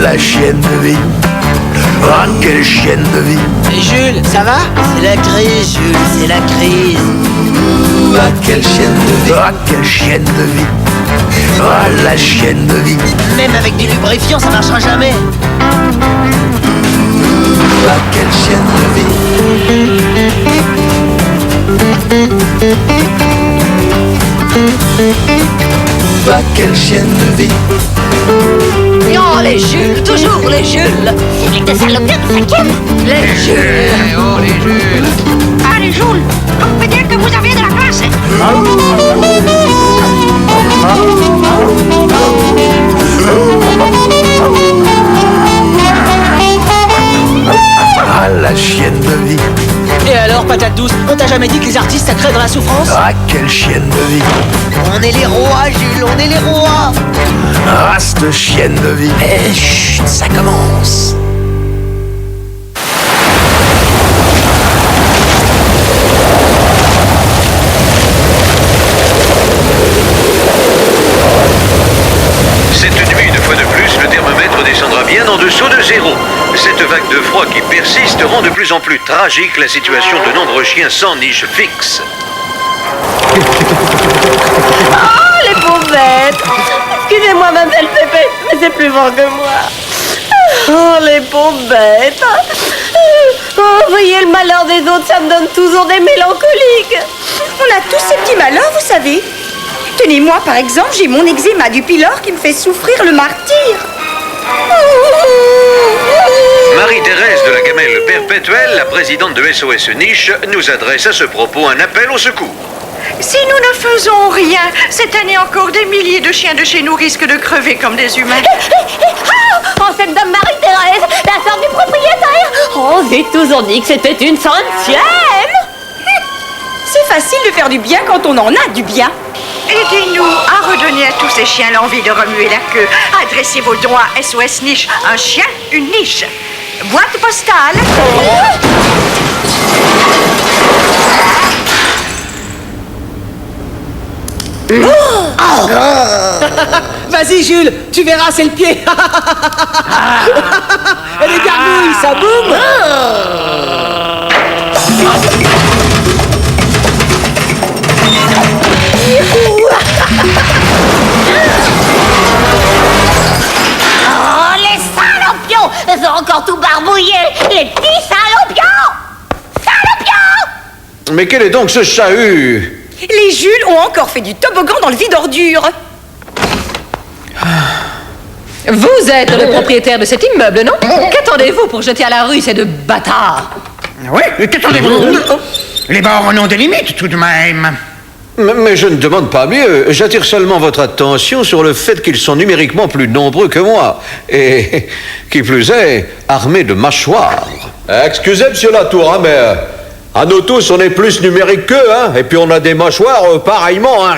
la chienne de vie. Ah, quelle chienne de vie. Jules, ça va? C'est la crise, Jules, c'est la crise. Ah, quelle chienne de vie. Ah, quelle chienne de vie. Ah, la chienne de vie. Même avec du lubrifiant, ça marchera jamais. Ah, quelle chienne de vie. Ah, quelle chienne de vie. Oh, les Jules, toujours les Jules. C'est de salopettes, ça calme. Les Jules. Oh, les Jules. Ah, les Jules, on peut dire que vous avez de la classe. Ah, la chienne de vie. Et alors, patate douce, on t'a jamais dit que les artistes ça crée dans la souffrance? Ah, quelle chienne de vie. On est les rois, Jules, on est les rois. Ah, cette chienne de vie. Eh, chut, ça commence. Cette nuit, une fois de plus, le thermomètre descendra bien en dessous de zéro. Cette vague de froid qui persiste rend de plus en plus tragique la situation de nombreux chiens sans niche fixe. Oh, les pauvres bêtes. Excusez-moi, ma belle Pépé, mais c'est plus fort que moi. Oh, les pauvres bêtes. Oh, voyez le malheur des autres, ça me donne toujours des mélancoliques. On a tous ces petits malheurs, vous savez. Tenez, moi, par exemple, j'ai mon eczéma du pylore qui me fait souffrir le martyre. Marie-Thérèse de la Gamelle Perpétuelle, la présidente de SOS Niche, nous adresse à ce propos un appel au secours. Si nous ne faisons rien, cette année encore des milliers de chiens de chez nous risquent de crever comme des humains. Oh, cette dame Marie-Thérèse, la sœur du propriétaire. Oh, j'ai toujours dit que c'était une centième. C'est facile de faire du bien quand on en a du bien. Aidez-nous à redonner à tous ces chiens l'envie de remuer la queue. Adressez vos dons à SOS Niche. Un chien, une niche. Boîte postale. Vas-y, Jules, tu verras, c'est le pied. Et les gargouilles, ça boum. Oh, les salopions. Ils ont encore tout barbouillé. Les petits salopions. Salopions. Mais quel est donc ce chahut? Les Jules ont encore fait du toboggan dans le vide ordure. Vous êtes le propriétaire de cet immeuble, non? Qu'attendez-vous pour jeter à la rue ces deux bâtards? Oui, qu'attendez-vous? Les bornes ont des limites, tout de même. Mais je ne demande pas mieux. J'attire seulement votre attention sur le fait qu'ils sont numériquement plus nombreux que moi. Et, qui plus est, armés de mâchoires. Excusez, monsieur Latour, hein, mais à nous tous, on est plus numérique qu'eux, hein. Et puis on a des mâchoires pareillement, hein.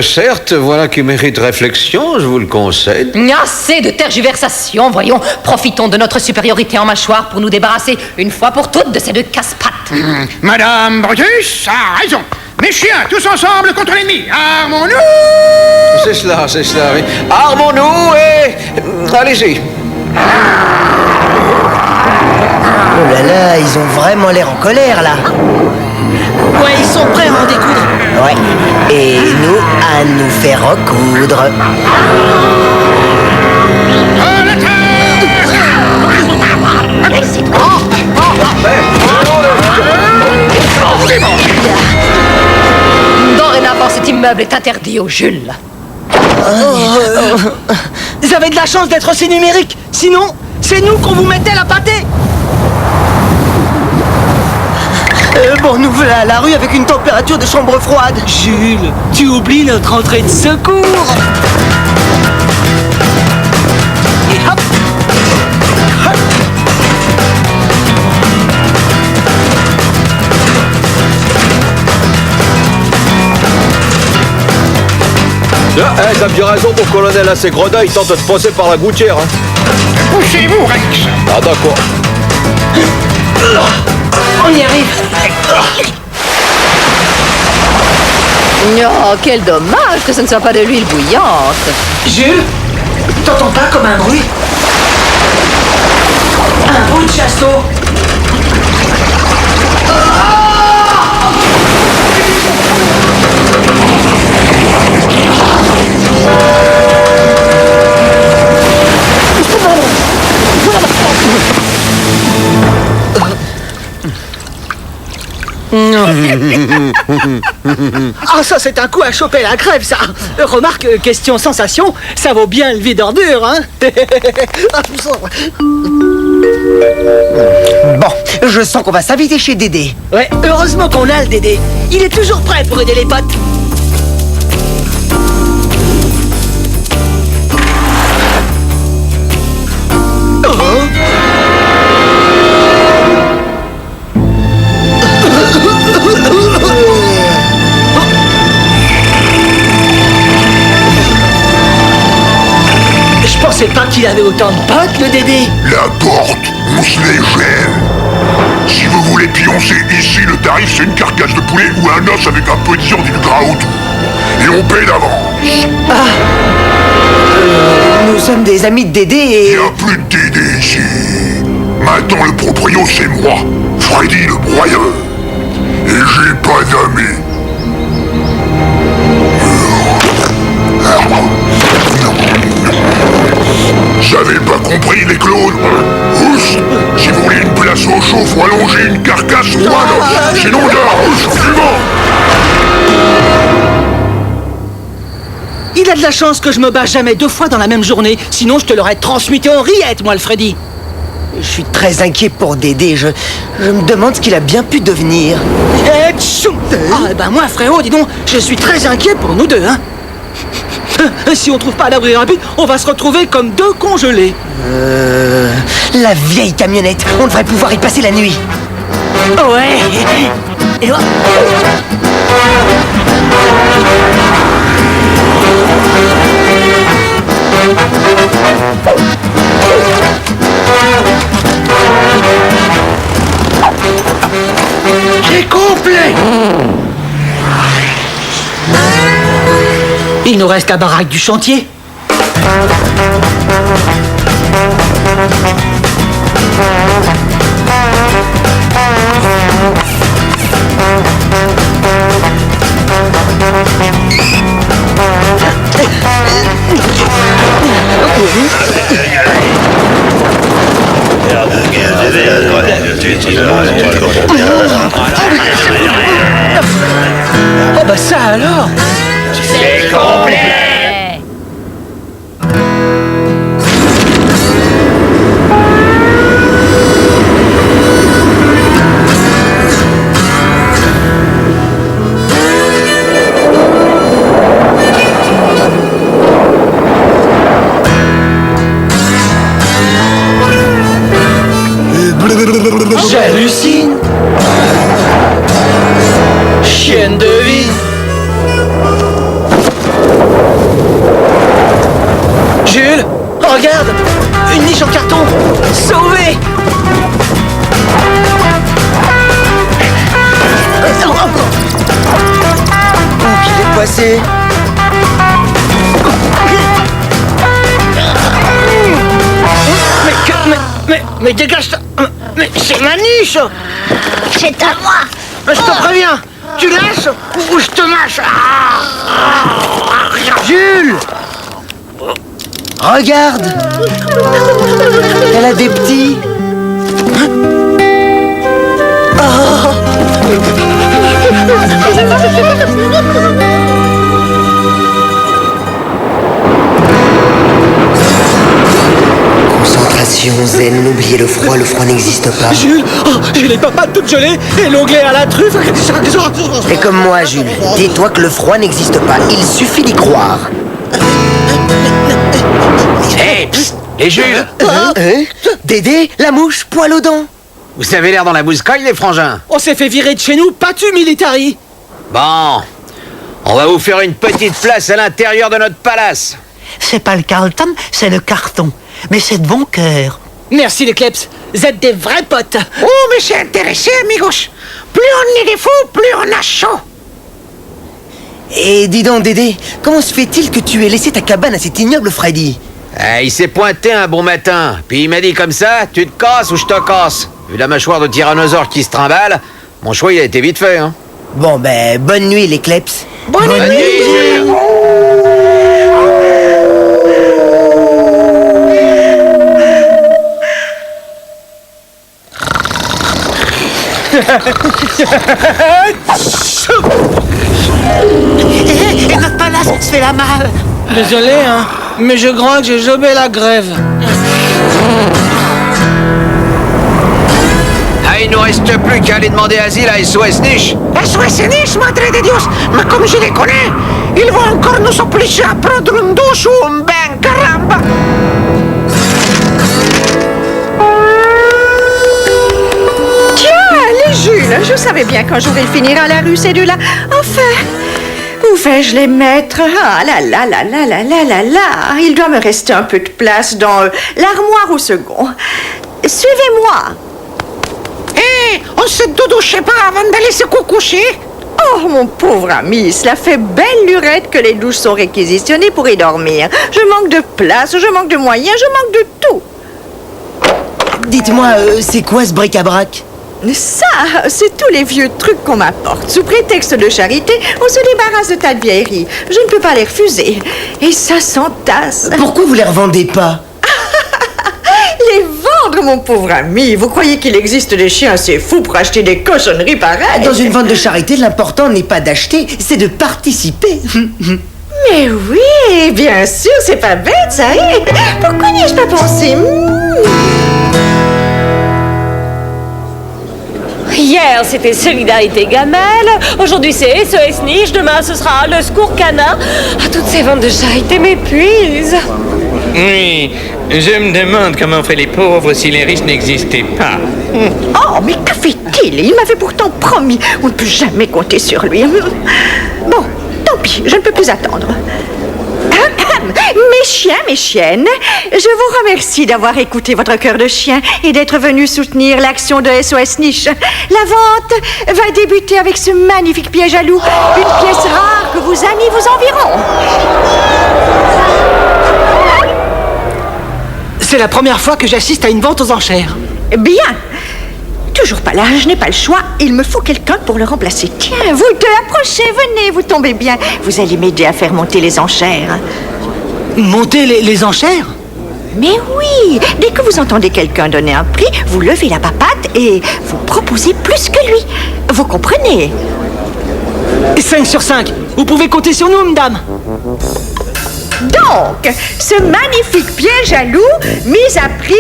Certes, voilà qui mérite réflexion, je vous le concède. Assez de tergiversation, voyons. Profitons de notre supériorité en mâchoire pour nous débarrasser une fois pour toutes de ces deux casse-pattes. Madame Brutus a raison. Mes chiens, tous ensemble contre l'ennemi. Armons-nous. C'est cela, oui. Armons-nous et... allez-y. Oh là là, ils ont vraiment l'air en colère, là. Ouais, ils sont prêts à en découdre. Ouais, et nous, à nous faire recoudre. Dorénavant, cet immeuble est interdit aux Jules. Vous avez de la chance d'être aussi numérique. Sinon, c'est nous qu'on vous mettait la pâtée. Bon, nous voilà à la rue avec une température de chambre froide. Jules, tu oublies notre entrée de secours. Et hop. Hop. T'as bien raison, mon colonel, à ces gredins, ils tentent de te passer par la gouttière, hein. Poussez-vous, Rex. Ah, d'accord. On y arrive. Oh, quel dommage que ce ne soit pas de l'huile bouillante. Jules, t'entends pas comme un bruit? Un bout de chasteau. Ah, ça, c'est un coup à choper la crève, ça. Remarque, question sensation, ça vaut bien le vide ordure, hein. Bon, je sens qu'on va s'inviter chez Dédé. Ouais, heureusement qu'on a le Dédé. Il est toujours prêt pour aider les potes. Je pensais pas qu'il avait autant de potes, le Dédé. La porte, on se les gèle. Si vous voulez pioncer ici, le tarif c'est une carcasse de poulet ou un os avec un peu de viande et du gras autour. Et on paie d'avance. Nous sommes des amis de Dédé et... Il n'y a plus de Dédé ici. Maintenant le proprio c'est moi, Freddy le broyeur. Et j'ai pas d'amis. J'avais pas compris les clones. Oust, si vous voulez une place au chaud, faut allonger une carcasse ou un os. Sinon, là, suivant. Il a de la chance que je me bats jamais 2 fois dans la même journée, sinon je te l'aurais transmuté en rillettes, moi, le Freddy. Je suis très inquiet pour Dédé. Je me demande ce qu'il a bien pu devenir. Eh, tchou. Ah, ben moi, frérot, dis donc, je suis très inquiet pour nous deux, hein. Si on trouve pas l'abri rapide, on va se retrouver comme 2 congelés. La vieille camionnette. On devrait pouvoir y passer la nuit. Ouais. Et hop. C'est complet. Il nous reste la baraque du chantier. Oh bah ça alors. C'est complet. J'hallucine. Chienne de vie. Jules, regarde. Une niche en carton. Sauvé. Où qu'il est passé? Mais dégage ça. Mais c'est ma niche. C'est à moi. Je te préviens. Tu lâches ou je te mâche. Jules. Regarde. Elle a des petits. Concentration zen, n'oubliez le froid n'existe pas. Jules, j'ai les papates toutes gelées et l'onglet à la truffe. Fais comme moi, Jules. Dis-toi que le froid n'existe pas. Il suffit d'y croire. Hé, et Jules, Dédé, la mouche, poil aux dents. vous avez l'air dans la bouscaille, les frangins. On s'est fait virer de chez nous, pas tu militari. Bon, on va vous faire une petite place à l'intérieur de notre palace. C'est pas le Carlton, c'est le carton. Mais c'est de bon cœur. Merci les Kleps, vous êtes des vrais potes. Oh, mais c'est intéressé, amigos. Plus on est des fous, plus on a chaud. Et dis donc, Dédé, comment se fait-il que tu aies laissé ta cabane à cet ignoble Freddy? Il s'est pointé un bon matin, puis il m'a dit comme ça, tu te casses ou je te casse. Vu la mâchoire de tyrannosaure qui se trimballe, mon choix il a été vite fait, hein. Bon, ben, bonne nuit, les kleps. Bonne nuit, Jules. Et notre palace, on se fait la malle. Désolé, hein, mais je crois que j'ai jobé la grève. Ah, il nous reste plus qu'à aller demander asile à SOS Niche. SOS Niche, madre de Dios. Mais comme je les connais, ils vont encore nous obliger à prendre une douche ou un bain, caramba. Jules, je savais bien qu'un jour il finira la rue, ces deux-là. Enfin, où vais-je les mettre? Ah là là là là là là là là. Il doit me rester un peu de place dans l'armoire au second. Suivez-moi. Hé, on se doudouchait pas avant d'aller se coucher? Oh, mon pauvre ami, cela fait belle lurette que les douches sont réquisitionnées pour y dormir. Je manque de place, je manque de moyens, je manque de tout. Dites-moi, c'est quoi ce bric-à-brac? Ça, c'est tous les vieux trucs qu'on m'apporte. Sous prétexte de charité, on se débarrasse de tas de vieilleries. Je ne peux pas les refuser. Et ça s'entasse. Pourquoi vous les revendez pas? Les vendre, mon pauvre ami. Vous croyez qu'il existe des chiens assez fous pour acheter des cochonneries pareilles? Dans une vente de charité, l'important n'est pas d'acheter, c'est de participer. Mais oui, bien sûr, c'est pas bête, ça. Pourquoi n'y ai-je pas pensé? Hier, c'était Solidarité Gamelle. Aujourd'hui, c'est SOS Niche. Demain, ce sera le Secours Canin. Ah, toutes ces ventes de charité m'épuisent. Oui, je me demande comment feraient les pauvres si les riches n'existaient pas. Oh, mais que fait-il? Il m'avait pourtant promis. On ne peut jamais compter sur lui. Bon, tant pis, je ne peux plus attendre. Mes chiens, mes chiennes, je vous remercie d'avoir écouté votre cœur de chien et d'être venu soutenir l'action de SOS Niche. La vente va débuter avec ce magnifique piège à loup, une pièce rare que vos amis vous enverront. C'est la première fois que j'assiste à une vente aux enchères. Bien. Toujours pas là, je n'ai pas le choix. Il me faut quelqu'un pour le remplacer. Tiens, vous deux, approchez, venez, vous tombez bien. Vous allez m'aider à faire monter les enchères. Monter les enchères? Mais oui, dès que vous entendez quelqu'un donner un prix, vous levez la papate et vous proposez plus que lui. Vous comprenez? 5 sur 5. Vous pouvez compter sur nous, madame. Donc, ce magnifique piège à loup, mis à prix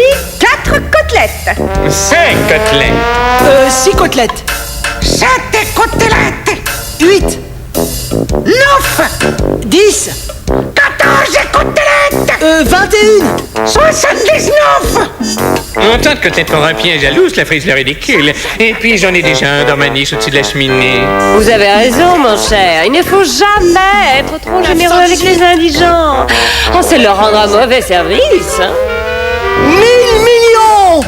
4 côtelettes. 5 côtelettes. 6 côtelettes. 7 côtelettes. 8. 9. 10. 14 côtelettes. 21. 79. Autant de côtelettes pour un piège à loup, cela frise le ridicule. Et puis j'en ai déjà un dans ma niche au-dessus de la cheminée. Vous avez raison, mon cher. Il ne faut jamais être trop généreux avec les indigents. Oh, c'est leur rendre un mauvais service. 1000 millions.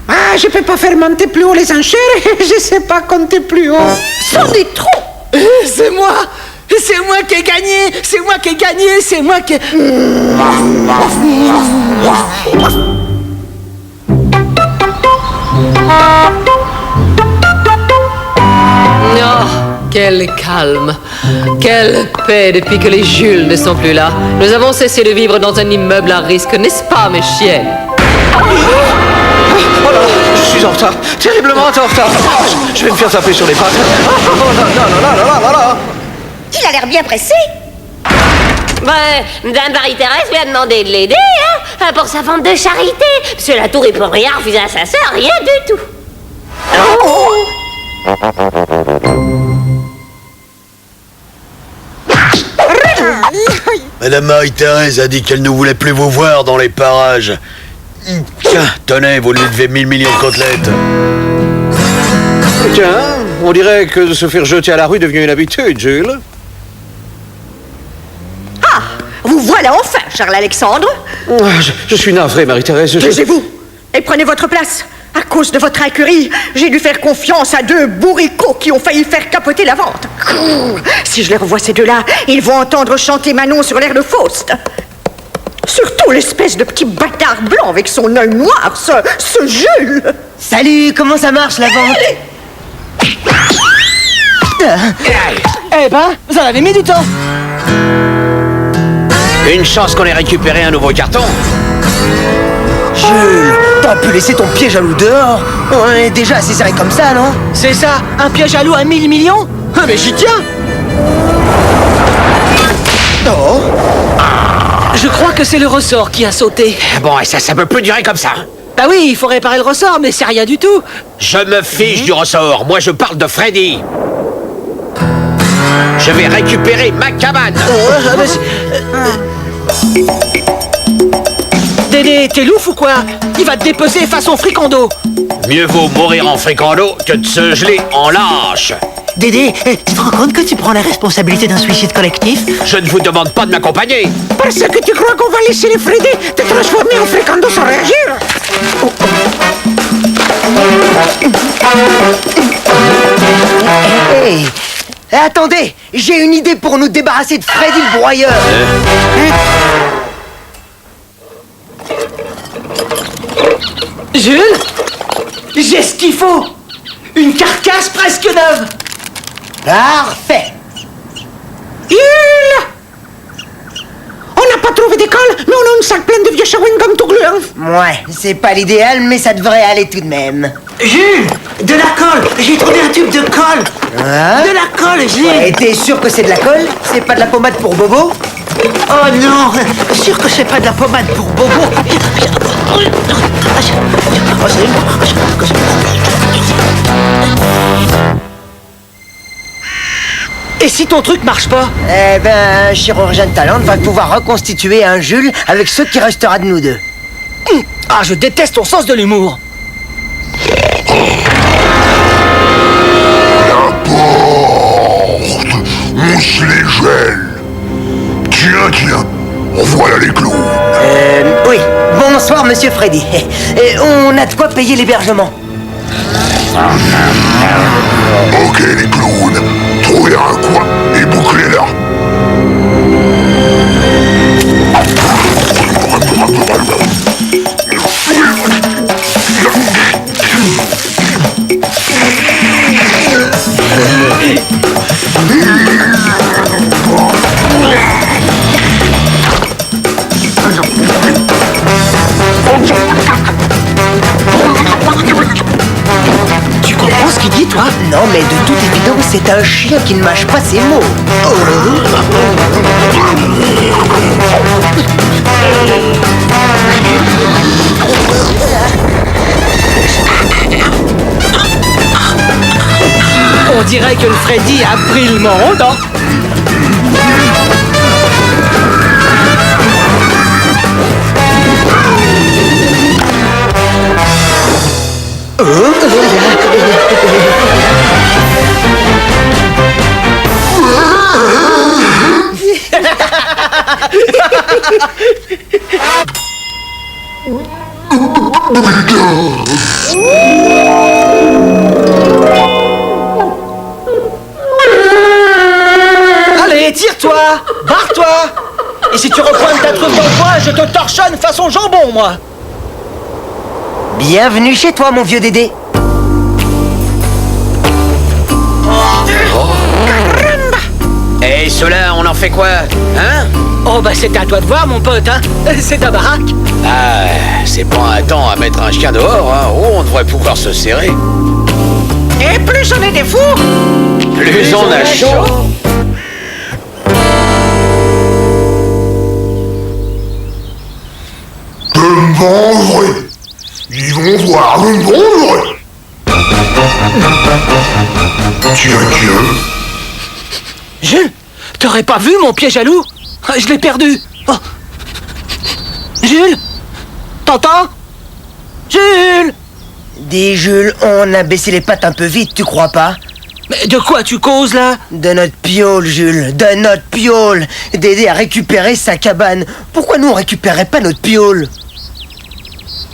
Ah, je peux pas faire monter plus haut les enchères. Je sais pas compter plus haut. C'en est trop. C'est moi. C'est moi qui ai gagné. C'est moi qui ai gagné. C'est moi qui ai... Oh, quel calme, quelle paix depuis que les Jules ne sont plus là. Nous avons cessé de vivre dans un immeuble à risque, n'est-ce pas, mes chiennes? Oh là là, je suis en retard, terriblement en retard. Je vais me faire taper sur les pattes. Oh là là là là là là. Il a l'air bien pressé. Dame Marie-Thérèse lui a demandé de l'aider, hein, pour sa vente de charité. Monsieur Latour, il peut rien refuser à sa sœur, rien du tout. Madame Marie-Thérèse a dit qu'elle ne voulait plus vous voir dans les parages. Tiens, tenez, vous lui devez 1000 millions de côtelettes. Tiens, on dirait que de se faire jeter à la rue devient une habitude, Jules. Ah, vous voilà enfin, Charles Alexandre. Je suis navré, Marie-Thérèse. Taisez-vous et prenez votre place. À cause de votre incurie, j'ai dû faire confiance à 2 bourricots qui ont failli faire capoter la vente. Si je les revois, ces 2-là, ils vont entendre chanter Manon sur l'air de Faust. Surtout l'espèce de petit bâtard blanc avec son œil noir, ce Jules. Salut, comment ça marche la vente? Eh ben, vous en avez mis du temps. Une chance qu'on ait récupéré un nouveau carton. Jules, t'as pu laisser ton piège à loup dehors? On est déjà assez serré comme ça, non? C'est ça, un piège à loup à 1000 millions? Ah mais j'y tiens. Oh. Je crois que c'est le ressort qui a sauté. Bon, et ça peut plus durer comme ça. Bah oui, il faut réparer le ressort, mais c'est rien du tout. Je me fiche du ressort. Moi, je parle de Freddy. Je vais récupérer ma cabane. Dédé, t'es louf ou quoi? Il va te dépecer façon fricando. Mieux vaut mourir en fricando que de se geler en lâche. Dédé, tu te rends compte que tu prends la responsabilité d'un suicide collectif? Je ne vous demande pas de m'accompagner. Parce que tu crois qu'on va laisser les Freddy te transformer en fricando sans réagir? Hey, attendez, j'ai une idée pour nous débarrasser de Freddy le broyeur. Jules, j'ai ce qu'il faut. Une carcasse presque neuve. Parfait. On n'a pas trouvé d'école, mais on a une sac pleine de vieux chewing-gum tout gluants. Ouais, c'est pas l'idéal, mais ça devrait aller tout de même. Jules, de la colle. J'ai trouvé un tube de colle. Hein? De la colle, Jules. Ouais, t'es sûr que c'est de la colle? C'est pas de la pommade pour Bobo? Oh non, sûr que c'est pas de la pommade pour Bobo. Et si ton truc marche pas? Eh ben, un chirurgien de talent va pouvoir reconstituer un Jules avec ce qui restera de nous 2. Ah, je déteste ton sens de l'humour. La porte, on se les gèle. Tiens, en voilà les clous. Oui. Bonsoir, monsieur Freddy. On a de quoi payer l'hébergement. Ok, les clowns, trouvez un coin et bouclez-la. Tu comprends ce qu'il dit, toi? Non, mais de toute évidence, c'est un chien qui ne mâche pas ses mots. On dirait que le Freddy a pris le monde, hein? Allez, tire-toi! Barre-toi! Et si tu repointes ta truffe dans le coin, je te torchonne façon jambon, moi! Bienvenue chez toi, mon vieux Dédé. Et ceux-là, on en fait quoi? Hein? Oh, bah c'est à toi de voir, mon pote, hein? C'est ta baraque. Ah, c'est pas un temps à mettre un chien dehors, hein? Oh, on devrait pouvoir se serrer. Et plus on est des fous, Plus on a chaud. Je me vengerai. Ils vont voir, je me vengerai. Tiens. Jules, t'aurais pas vu mon piège à loup? Je l'ai perdu. Oh. Jules, t'entends? Jules! Dis, Jules, on a baissé les pattes un peu vite, tu crois pas? Mais de quoi tu causes, là? De notre piole, Jules, de notre piole. Dédé a récupéré sa cabane. Pourquoi nous on récupérait pas notre piole?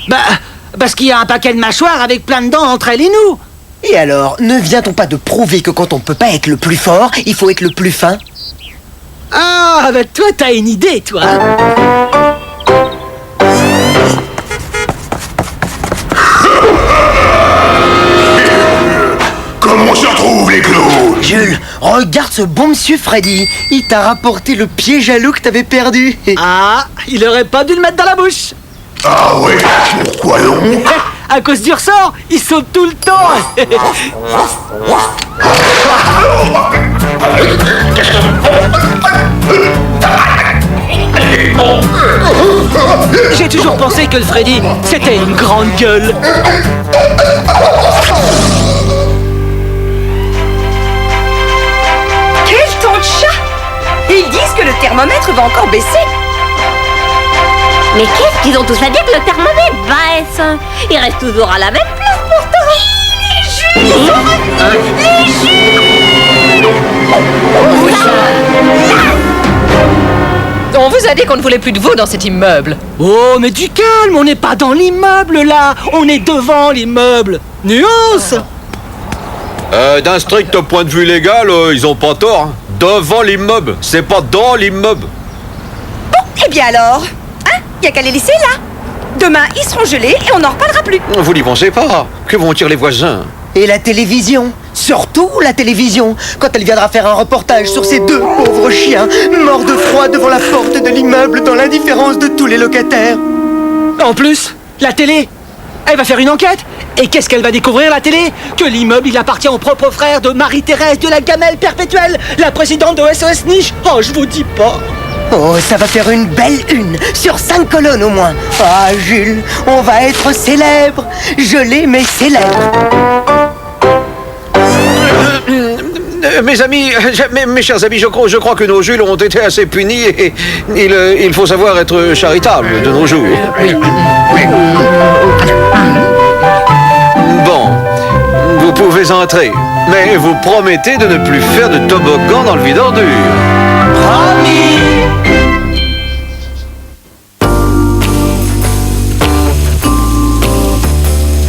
Bah Parce qu'il y a un paquet de mâchoires avec plein de dents entre elle et nous. Et alors, ne vient-on pas de prouver que quand on peut pas être le plus fort, il faut être le plus fin? Ah, bah toi, t'as une idée, toi. Comment on se retrouve, les clous? Jules, regarde ce bon monsieur Freddy. Il t'a rapporté le piège à loup que t'avais perdu. Ah, il aurait pas dû le mettre dans la bouche. Ah ouais, pourquoi donc? À cause du ressort, il saute tout le temps. J'ai toujours pensé que le Freddy, c'était une grande gueule. Quel temps de chat! Ils disent que le thermomètre va encore baisser. Mais qu'est-ce qu'ils ont tous à dire que le thermomètre baisse? Il reste toujours à la même place pourtant. Les jus! Les jus! On vous a dit qu'on ne voulait plus de vous dans cet immeuble. Oh, mais du calme, on n'est pas dans l'immeuble là, on est devant l'immeuble. Nuance. D'un strict point de vue légal, ils ont pas tort. Hein. Devant l'immeuble, c'est pas dans l'immeuble. Bon, eh bien alors, hein? Y a qu'à les laisser là. Demain, ils seront gelés et on n'en reparlera plus. Vous n'y pensez pas. Que vont dire les voisins? Et la télévision, surtout la télévision, quand elle viendra faire un reportage sur ces deux pauvres chiens morts de froid devant la porte de l'immeuble dans l'indifférence de tous les locataires. En plus, la télé, elle va faire une enquête. Et qu'est-ce qu'elle va découvrir, la télé? Que l'immeuble, il appartient au propre frère de Marie-Thérèse de la Gamelle Perpétuelle, la présidente de SOS Niche. Oh, je vous dis pas. Oh, ça va faire une belle une, sur 5 colonnes au moins. Ah, Jules, on va être célèbre. Gelé mais célèbre. Mes amis, mes chers amis, je crois que nos Jules ont été assez punis et il faut savoir être charitable de nos jours. Bon, vous pouvez entrer, mais vous promettez de ne plus faire de toboggan dans le vide ordure. Promis!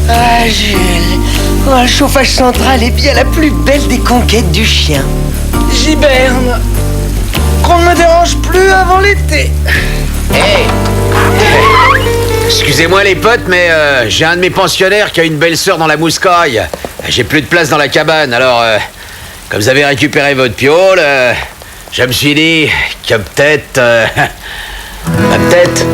Ah, Jules, oh, le chauffage central est bien la plus belle des conquêtes du chien. Giberne, qu'on ne me dérange plus avant l'été. Hey. Excusez-moi les potes, mais j'ai un de mes pensionnaires qui a une belle sœur dans la mouscaille. J'ai plus de place dans la cabane, alors comme vous avez récupéré votre piole, je me suis dit que peut-être... peut-être...